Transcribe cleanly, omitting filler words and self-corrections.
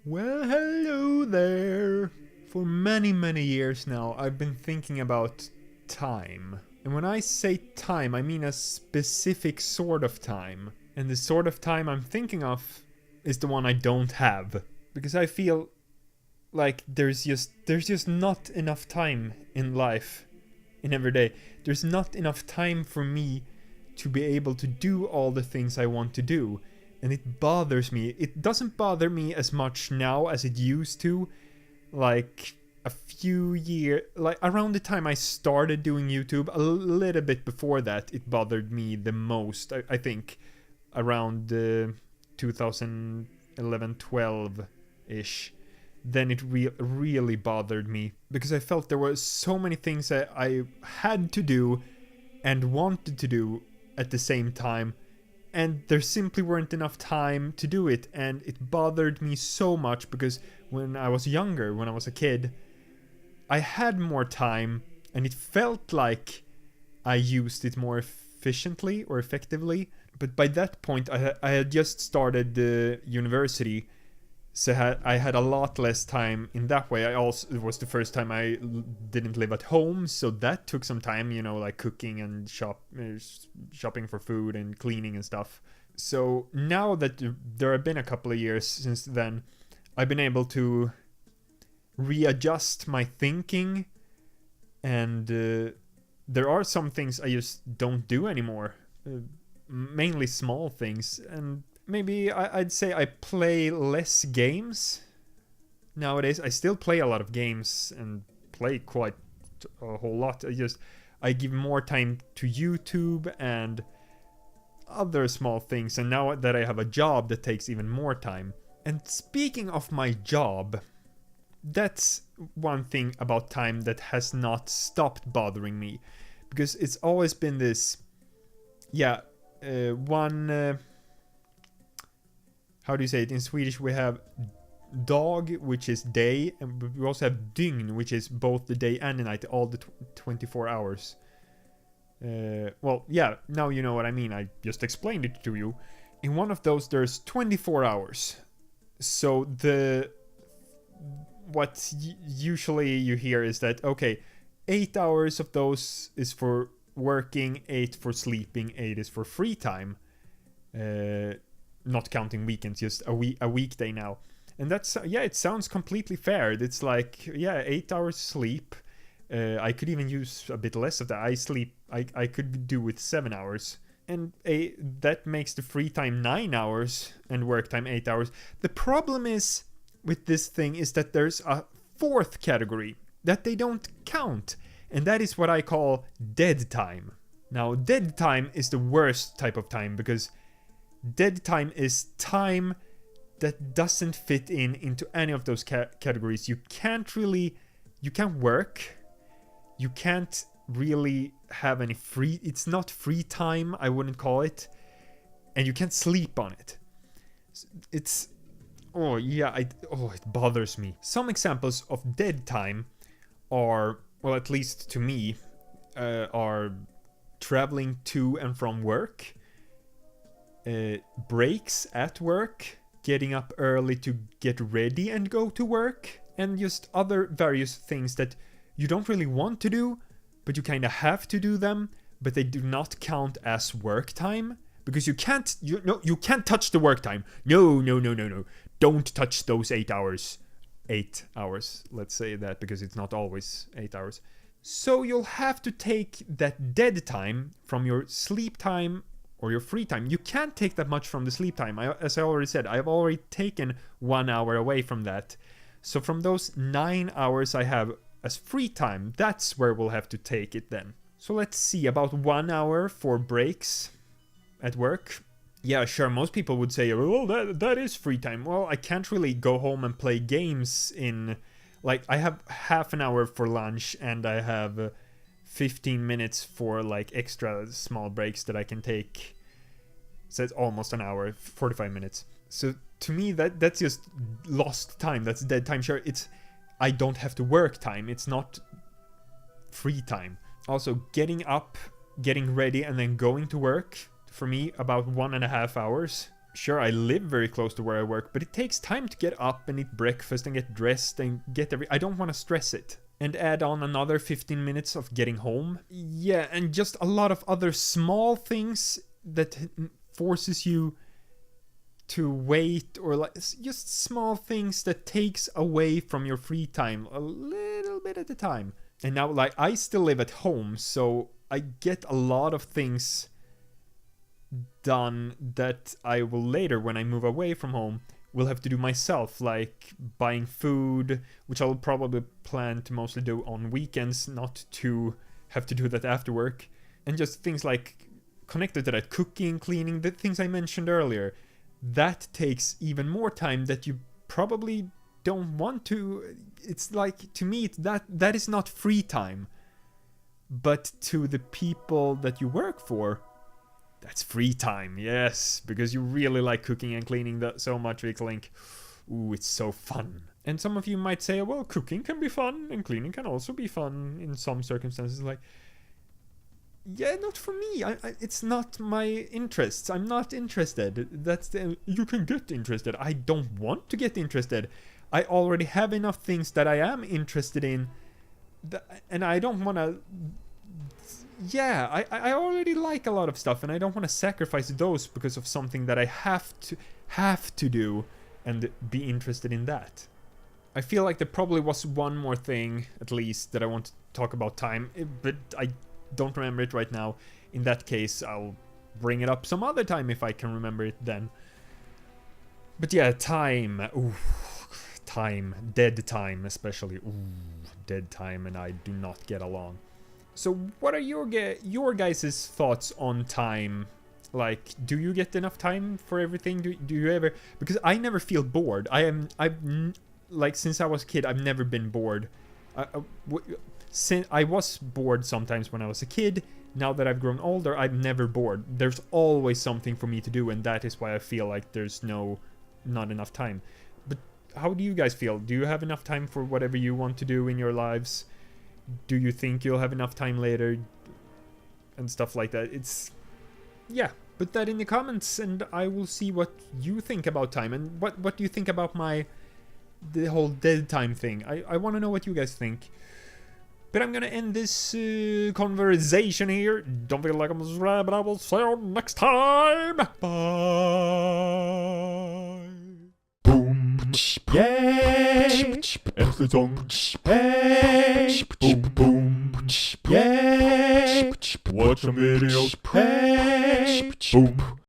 Well, hello there. For many years now, I've been thinking about time. And when I say time, I mean a specific sort of time. And the sort of time I'm thinking of is the one I don't have. Because I feel like there's just not enough time in life, in every day. There's not enough time for me to be able to do all the things I want to do. And it bothers me. It doesn't bother me as much now as it used to. Like a few years, like around the time I started doing YouTube, a little bit before that, it bothered me the most. I think around 2011-12-ish. Then it really bothered me because I felt there were so many things that I had to do and wanted to do at the same time, and there simply weren't enough time to do it. And it bothered me so much because when I was younger, when I was a kid, I had more time and it felt like I used it more efficiently or effectively. But by that point, I had just started the university, so I had a lot less time in that way. It was the first time I didn't live at home, so that took some time, like cooking and shopping for food and cleaning and stuff. So now that there have been a couple of years since then, I've been able to readjust my thinking, and there are some things I just don't do anymore, mainly small things. And maybe I'd say I play less games nowadays. I still play a lot of games and play quite a whole lot. I give more time to YouTube and other small things. And now that I have a job, that takes even more time. And speaking of my job, that's one thing about time that has not stopped bothering me, because it's always been this, how do you say it? In Swedish, we have dag, which is day, and we also have dygn, which is both the day and the night, all the 24 hours. Now you know what I mean. I just explained it to you. In one of those, there's 24 hours. So what usually you hear is that, okay, 8 hours of those is for working, 8 for sleeping, 8 is for free time. Not counting weekends, just a weekday now. And that's, it sounds completely fair. It's like, 8 hours sleep. I could even use a bit less of that. I could do with 7 hours. And that makes the free time 9 hours and work time 8 hours. The problem is with this thing is that there's a fourth category that they don't count. And that is what I call dead time. Now, dead time is the worst type of time, because dead time is time that doesn't fit into any of those categories. You can't work. You can't really have any it's not free time, I wouldn't call it. And you can't sleep on it. It bothers me. Some examples of dead time are, well, at least to me, are traveling to and from work, breaks at work, getting up early to get ready and go to work, and just other various things that you don't really want to do, but you kind of have to do them, but they do not count as work time, because you can't touch the work time. No. Don't touch those 8 hours. 8 hours, let's say that, because it's not always 8 hours. So you'll have to take that dead time from your sleep time or your free time. You can't take that much from the sleep time. As I already said, I've already taken 1 hour away from that. So from those 9 hours I have as free time, that's where we'll have to take it then. So let's see, about 1 hour for breaks at work. Yeah, sure, most people would say, well, that is free time. Well, I can't really go home and play games in... Like, I have half an hour for lunch, and I have 15 minutes for, like, extra small breaks that I can take. So it's almost an hour, 45 minutes. So to me, that's just lost time. That's dead time. Sure, I don't have to work time. It's not free time. Also, getting up, getting ready, and then going to work, for me, about 1.5 hours. Sure, I live very close to where I work, but it takes time to get up and eat breakfast and get dressed and get I don't want to stress it. And add on another 15 minutes of getting home. Yeah, and just a lot of other small things that forces you to wait, or like just small things that takes away from your free time a little bit at a time. And now, like, I still live at home, so I get a lot of things done that I will later, when I move away from home, will have to do myself, like buying food, which I'll probably plan to mostly do on weekends, not to have to do that after work. And just things like connected to that, cooking, cleaning, the things I mentioned earlier. That takes even more time that you probably don't want to. It's like, to me, that is not free time. But to the people that you work for, that's free time, yes, because you really like cooking and cleaning that so much, VikzeLink. Ooh, it's so fun. And some of you might say, well, cooking can be fun and cleaning can also be fun in some circumstances. Like, yeah, not for me. It's not my interests. I'm not interested. You can get interested. I don't want to get interested. I already have enough things that I am interested in, and I don't want to. Yeah, I already like a lot of stuff, and I don't want to sacrifice those because of something that I have to do and be interested in that. I feel like there probably was one more thing, at least, that I want to talk about time, but I don't remember it right now. In that case, I'll bring it up some other time if I can remember it then. But yeah, time. Ooh, time. Dead time, especially. Ooh, dead time, and I do not get along. So what are your guys' thoughts on time? Like, do you get enough time for everything? Do you ever? Because I never feel bored. Like, since I was a kid, I've never been bored. Since I was bored sometimes when I was a kid. Now that I've grown older, I'm never bored. There's always something for me to do, and that is why I feel like there's not enough time. But how do you guys feel? Do you have enough time for whatever you want to do in your lives? Do you think you'll have enough time later? And stuff like that. Yeah, put that in the comments and I will see what you think about time. And what do you think about the whole dead time thing? I want to know what you guys think. But I'm gonna end this conversation here. Don't forget to like and subscribe, and I will see you next time. Bye. Boom. Yay. Hey.